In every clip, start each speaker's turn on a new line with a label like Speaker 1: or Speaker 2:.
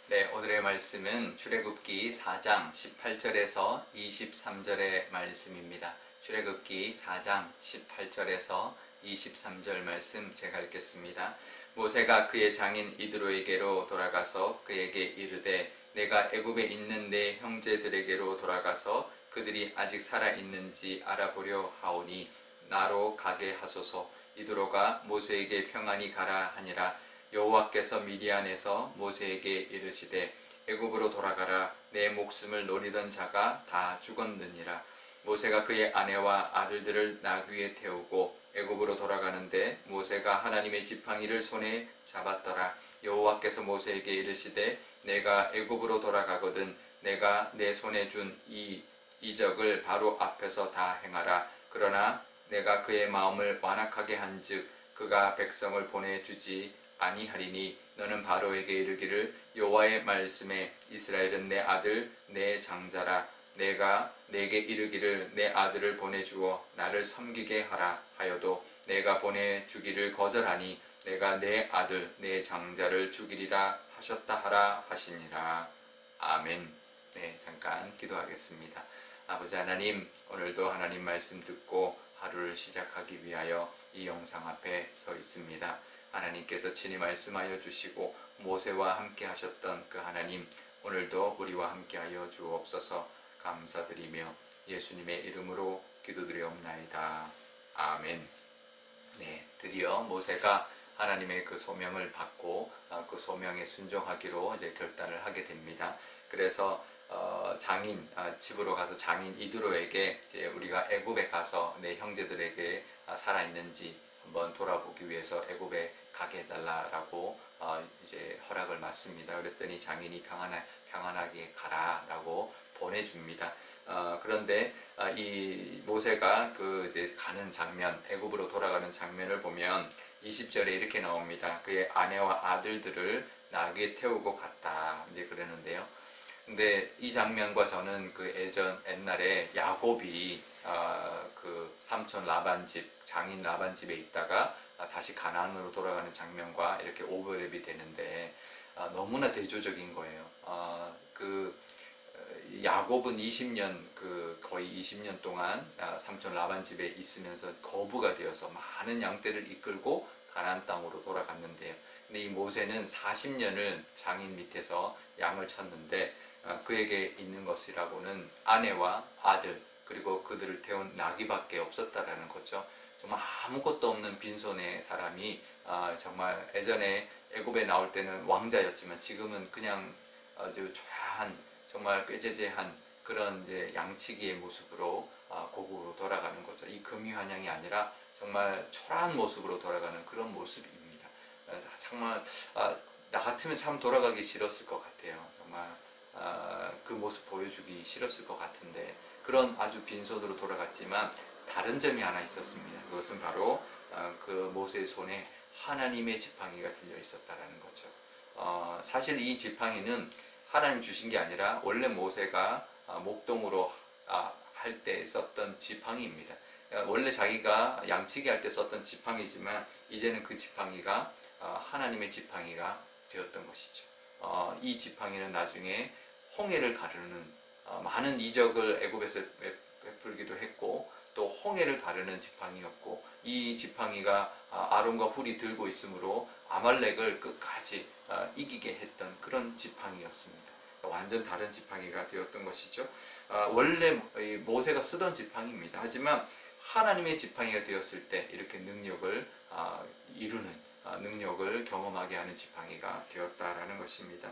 Speaker 1: 네, 오늘의 말씀은 출애굽기 4장 18절에서 23절의 말씀입니다. 출애굽기 4장 18절에서 23절 말씀 제가 읽겠습니다. 모세가 그의 장인 이드로에게로 돌아가서 그에게 이르되 내가 애굽에 있는 내 형제들에게로 돌아가서 그들이 아직 살아 있는지 알아보려 하오니 나로 가게 하소서. 이드로가 모세에게 평안히 가라 하니라. 여호와께서 미디안에서 모세에게 이르시되 애굽으로 돌아가라. 내 목숨을 노리던 자가 다 죽었느니라. 모세가 그의 아내와 아들들을 나귀에 태우고 애굽으로 돌아가는데 모세가 하나님의 지팡이를 손에 잡았더라. 여호와께서 모세에게 이르시되 내가 애굽으로 돌아가거든 내가 내 손에 준 이 이적을 바로 앞에서 다 행하라. 그러나 내가 그의 마음을 완악하게 한즉 그가 백성을 보내주지 아니하리니 너는 바로에게 이르기를 여호와의 말씀에 이스라엘은 내 아들 내 장자라. 내가 내게 이르기를 내 아들을 보내주어 나를 섬기게 하라 하여도 내가 보내주기를 거절하니 내가 내 아들 내 장자를 죽이리라 하셨다 하라 하시니라. 아멘. 네, 잠깐 기도하겠습니다. 아버지 하나님, 오늘도 하나님 말씀 듣고 하루를 시작하기 위하여 이 영상 앞에 서 있습니다. 하나님께서 친히 말씀하여 주시고 모세와 함께 하셨던 그 하나님, 오늘도 우리와 함께 하여 주옵소서. 감사드리며 예수님의 이름으로 기도드리옵나이다. 아멘. 네, 드디어 모세가 하나님의 그 소명을 받고 그 소명에 순종하기로 이제 결단을 하게 됩니다. 그래서 집으로 가서 장인 이드로에게 우리가 애굽에 가서 내 형제들에게 살아있는지 한번 돌아보기 위해서 애굽에 가게 해달라고 이제 허락을 받습니다. 그랬더니 장인이 평안하게 가라라고 보내줍니다. 그런데 이 모세가 그 이제 가는 장면, 애굽으로 돌아가는 장면을 보면 20절에 이렇게 나옵니다. 그의 아내와 아들들을 나귀에 태우고 갔다. 이제 그러는데요. 근데 이 장면과 저는 그 옛날에 야곱이 그 삼촌 라반 집, 장인 라반 집에 있다가 다시 가나안으로 돌아가는 장면과 이렇게 오버랩이 되는데 너무나 대조적인 거예요. 야곱은 20년 거의 20년 동안 삼촌 라반 집에 있으면서 거부가 되어서 많은 양떼를 이끌고 가나안 땅으로 돌아갔는데요. 근데 이 모세는 40년을 장인 밑에서 양을 쳤는데 그에게 있는 것이라고는 아내와 아들 그리고 그들을 태운 나귀밖에 없었다라는 거죠. 정말 아무것도 없는 빈손의 사람이 정말 예전에 애굽에 나올 때는 왕자였지만 지금은 그냥 아주 초라한 정말 꾀죄죄한 그런 이제 양치기의 모습으로 고국으로 돌아가는 거죠. 이 금유한양이 아니라 정말 초라한 모습으로 돌아가는 그런 모습입니다. 정말 나 같으면 참 돌아가기 싫었을 것 같아요. 정말 그 모습 보여주기 싫었을 것 같은데 그런 아주 빈손으로 돌아갔지만 다른 점이 하나 있었습니다. 그것은 바로 그 모세의 손에 하나님의 지팡이가 들려 있었다라는 거죠. 사실 이 지팡이는 하나님 주신 게 아니라 원래 모세가 목동으로 할 때 썼던 지팡이입니다. 원래 자기가 양치기 할 때 썼던 지팡이지만 이제는 그 지팡이가 하나님의 지팡이가 되었던 것이죠. 이 지팡이는 나중에 홍해를 가르는 많은 이적을 애굽에서 베풀기도 했고 또 홍해를 가르는 지팡이였고 이 지팡이가 아론과 훌이 들고 있으므로 아말렉을 끝까지 이기게 했던 그런 지팡이였습니다. 완전 다른 지팡이가 되었던 것이죠. 원래 모세가 쓰던 지팡이입니다. 하지만 하나님의 지팡이가 되었을 때 이렇게 능력을 이루는 능력을 경험하게 하는 지팡이가 되었다라는 것입니다.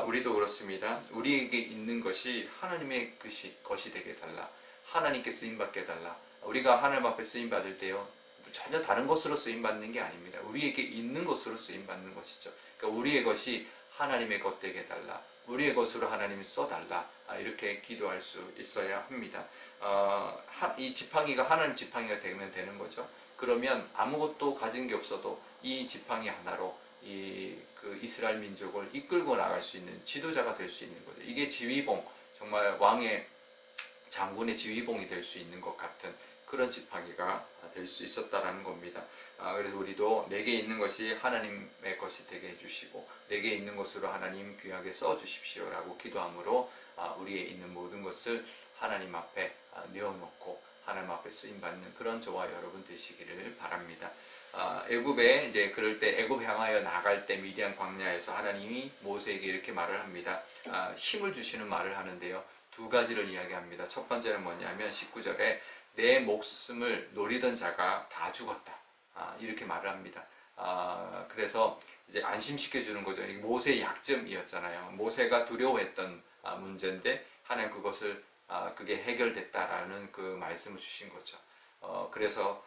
Speaker 1: 우리도 그렇습니다. 우리에게 있는 것이 하나님의 것이 되게 해달라. 하나님께 쓰임받게 해달라. 우리가 하나님 앞에 쓰임받을 때요 전혀 다른 것으로 쓰임받는 게 아닙니다. 우리에게 있는 것으로 쓰임받는 것이죠. 그러니까 우리의 것이 하나님의 것 되게 해달라. 우리의 것으로 하나님이 써달라. 이렇게 기도할 수 있어야 합니다. 이 지팡이가 하나님 지팡이가 되면 되는 거죠. 그러면 아무것도 가진 게 없어도 이 지팡이 하나로 그 이스라엘 민족을 이끌고 나갈 수 있는 지도자가 될 수 있는 거죠. 이게 지휘봉, 정말 왕의 장군의 지휘봉이 될 수 있는 것 같은 그런 지팡이가 될 수 있었다라는 겁니다. 그래서 우리도 내게 있는 것이 하나님의 것이 되게 해주시고 내게 있는 것으로 하나님 귀하게 써주십시오 라고 기도함으로 우리에 있는 모든 것을 하나님 앞에 내어놓고 하나님 앞에 쓰임받는 그런 저와 여러분 되시기를 바랍니다. 애굽에 이제 그럴 때 애굽 향하여 나갈 때 미디안 광야에서 하나님이 모세에게 이렇게 말을 합니다. 힘을 주시는 말을 하는데요. 두 가지를 이야기합니다. 첫 번째는 뭐냐면 19절에 내 목숨을 노리던 자가 다 죽었다. 이렇게 말을 합니다. 그래서 이제 안심시켜 주는 거죠. 모세의 약점이었잖아요. 모세가 두려워했던 문제인데 하나님 그게 해결됐다라는 그 말씀을 주신 거죠. 그래서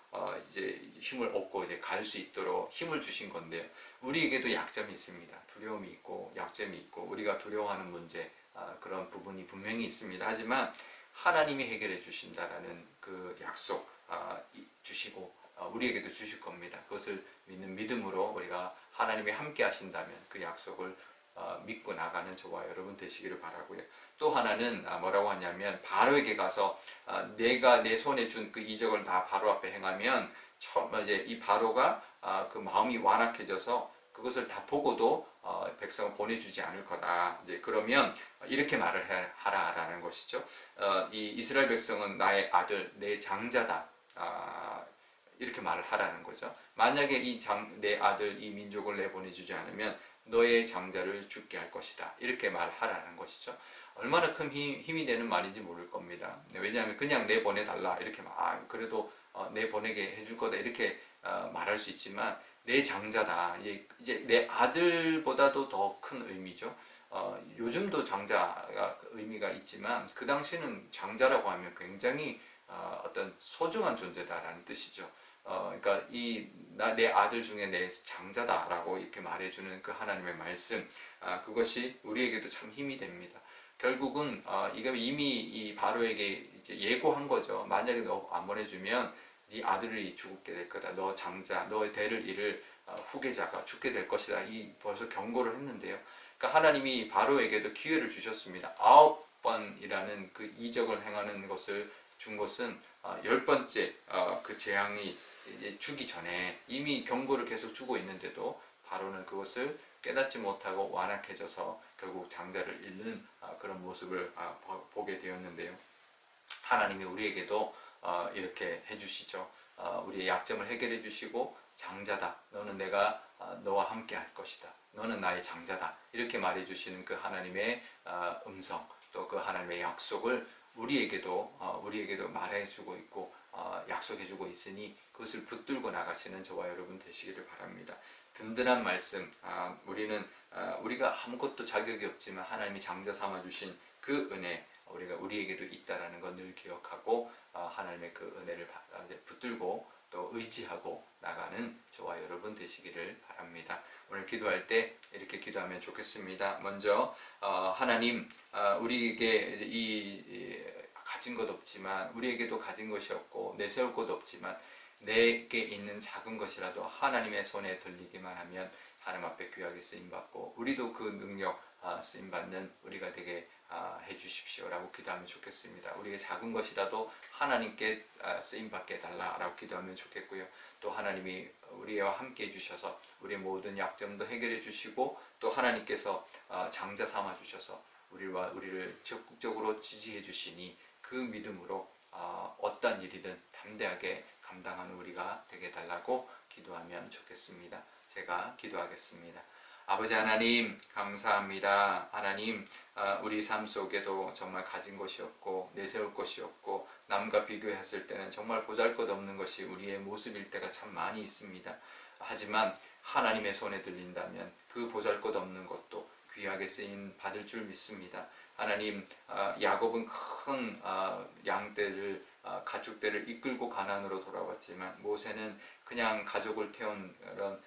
Speaker 1: 이제 힘을 얻고 이제 갈 수 있도록 힘을 주신 건데요. 우리에게도 약점이 있습니다. 두려움이 있고 약점이 있고 우리가 두려워하는 문제 그런 부분이 분명히 있습니다. 하지만 하나님이 해결해 주신다라는 그 약속 주시고 우리에게도 주실 겁니다. 그것을 믿는 믿음으로 우리가 하나님이 함께 하신다면 그 약속을 믿고 나가는 저와 여러분 되시기를 바라고요. 또 하나는 뭐라고 하냐면 바로에게 가서 내가 내 손에 준 그 이적을 다 바로 앞에 행하면 이제 이 바로가 그 마음이 완악해져서 그것을 다 보고도 백성을 보내주지 않을 거다. 이제 그러면 이렇게 말을 하라라는 것이죠. 이 이스라엘 백성은 나의 아들, 내 장자다. 이렇게 말을 하라는 거죠. 만약에 내 아들, 이 민족을 내보내주지 않으면 너의 장자를 죽게 할 것이다. 이렇게 말하라는 것이죠. 얼마나 큰 힘이 되는 말인지 모를 겁니다. 왜냐하면 그냥 내보내달라 이렇게 그래도 내보내게 해줄 거다 이렇게 말할 수 있지만 내 장자다. 이제 내 아들보다도 더 큰 의미죠. 요즘도 장자가 의미가 있지만 그 당시는 장자라고 하면 굉장히 어떤 소중한 존재다라는 뜻이죠. 그러니까 내 아들 중에 내 장자다라고 이렇게 말해주는 그 하나님의 말씀, 그것이 우리에게도 참 힘이 됩니다. 결국은 이게 이미 이 바로에게 이제 예고한 거죠. 만약에 너 안 보내주면 네 아들이 죽게 될 거다. 너 장자, 너의 대를 이을 후계자가 죽게 될 것이다. 벌써 경고를 했는데요. 그러니까 하나님이 바로에게도 기회를 주셨습니다. 9번이라는 그 이적을 행하는 것을 준 것은 10번째 그 재앙이 주기 전에 이미 경고를 계속 주고 있는데도 바로는 그것을 깨닫지 못하고 완악해져서 결국 장자를 잃는 그런 모습을 보게 되었는데요. 하나님이 우리에게도 이렇게 해주시죠. 우리의 약점을 해결해 주시고 장자다. 너는 내가 너와 함께 할 것이다. 너는 나의 장자다. 이렇게 말해 주시는 그 하나님의 음성 또 그 하나님의 약속을 우리에게도 말해주고 있고 약속해주고 있으니 그것을 붙들고 나가시는 저와 여러분 되시기를 바랍니다. 든든한 말씀, 우리가 아무것도 자격이 없지만 하나님이 장자 삼아주신 그 은혜 우리에게도 있다라는 걸 늘 기억하고 하나님의 그 은혜를 붙들고 또 의지하고 나가는 저와 여러분 되시기를 바랍니다. 오늘 기도할 때 이렇게 기도하면 좋겠습니다. 먼저 하나님, 우리에게 가진 것 없지만 우리에게도 가진 것이 없고 내세울 것 없지만 내게 있는 작은 것이라도 하나님의 손에 들리기만 하면 하나님 앞에 귀하게 쓰임받고 우리도 그 능력 쓰임받는 우리가 되게 해주십시오라고 기도하면 좋겠습니다. 우리의 작은 것이라도 하나님께 쓰임받게 해달라고 기도하면 좋겠고요. 또 하나님이 우리와 함께 해주셔서 우리의 모든 약점도 해결해 주시고 또 하나님께서 장자 삼아 주셔서 우리를 적극적으로 지지해 주시니 그 믿음으로 어떤 일이든 담대하게 감당하는 우리가 되게 해달라고 기도하면 좋겠습니다. 제가 기도하겠습니다. 아버지 하나님 감사합니다. 하나님, 우리 삶 속에도 정말 가진 것이 없고 내세울 것이 없고 남과 비교했을 때는 정말 보잘것없는 것이 우리의 모습일 때가 참 많이 있습니다. 하지만 하나님의 손에 들린다면 그 보잘것없는 것도 귀하게 쓰임 받을 줄 믿습니다. 하나님, 야곱은 큰 양떼를 가축들을 이끌고 가나안으로 돌아왔지만 모세는 그냥 가족을 태운 그런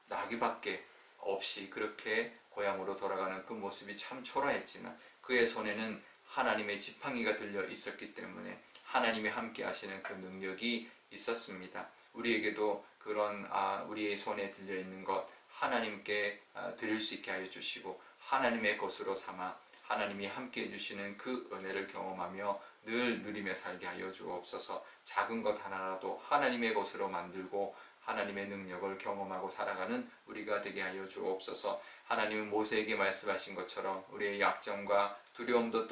Speaker 1: 나귀밖에 없이 그렇게 고향으로 돌아가는 그 모습이 참 초라했지만 그의 손에는 하나님의 지팡이가 들려 있었기 때문에 하나님이 함께 하시는 그 능력이 있었습니다. 우리에게도 그런 우리의 손에 들려 있는 것 하나님께 드릴 수 있게 하여 주시고 하나님의 것으로 삼아 하나님이 함께 해주시는 그 은혜를 경험하며 늘 누리며 살게 하여 주옵소서. 작은 것 하나라도 하나님의 것으로 만들고 하나님의 능력을 경험하고 살아가는 우리가 되게 하여 주옵소서. 하나님은 모세에게 말씀하신 것처럼 우리의 약점과 두려움도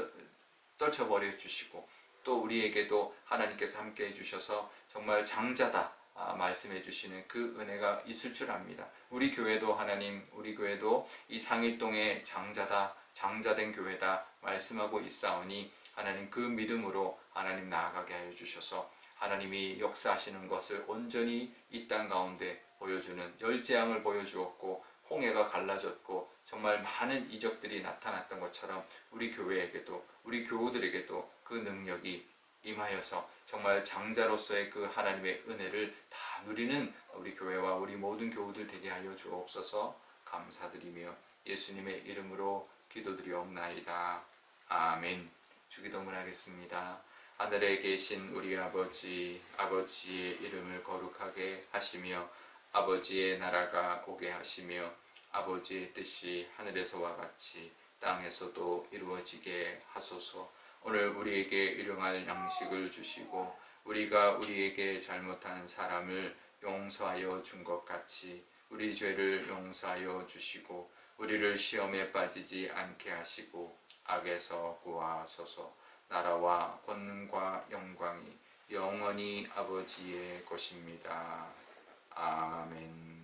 Speaker 1: 떨쳐버려 주시고 또 우리에게도 하나님께서 함께 해주셔서 정말 장자다 말씀해 주시는 그 은혜가 있을 줄 압니다. 우리 교회도 하나님, 우리 교회도 이 상일동의 장자다, 장자된 교회다 말씀하고 있사오니 하나님 그 믿음으로 하나님 나아가게 하여 주셔서 하나님이 역사하시는 것을 온전히 이 땅 가운데 보여주는 열재앙을 보여주었고 홍해가 갈라졌고 정말 많은 이적들이 나타났던 것처럼 우리 교회에게도 우리 교우들에게도 그 능력이 임하여서 정말 장자로서의 그 하나님의 은혜를 다 누리는 우리 교회와 우리 모든 교우들 되게 하여 주옵소서. 감사드리며 예수님의 이름으로 기도드리옵나이다. 아멘. 주기도문 하겠습니다. 하늘에 계신 우리 아버지, 아버지의 이름을 거룩하게 하시며 아버지의 나라가 오게 하시며 아버지의 뜻이 하늘에서와 같이 땅에서도 이루어지게 하소서. 오늘 우리에게 일용할 양식을 주시고 우리가 우리에게 잘못한 사람을 용서하여 준 것 같이 우리 죄를 용서하여 주시고 우리를 시험에 빠지지 않게 하시고 악에서 구하소서. 나라와 권능과 영광이 영원히 아버지의 것입니다. 아멘.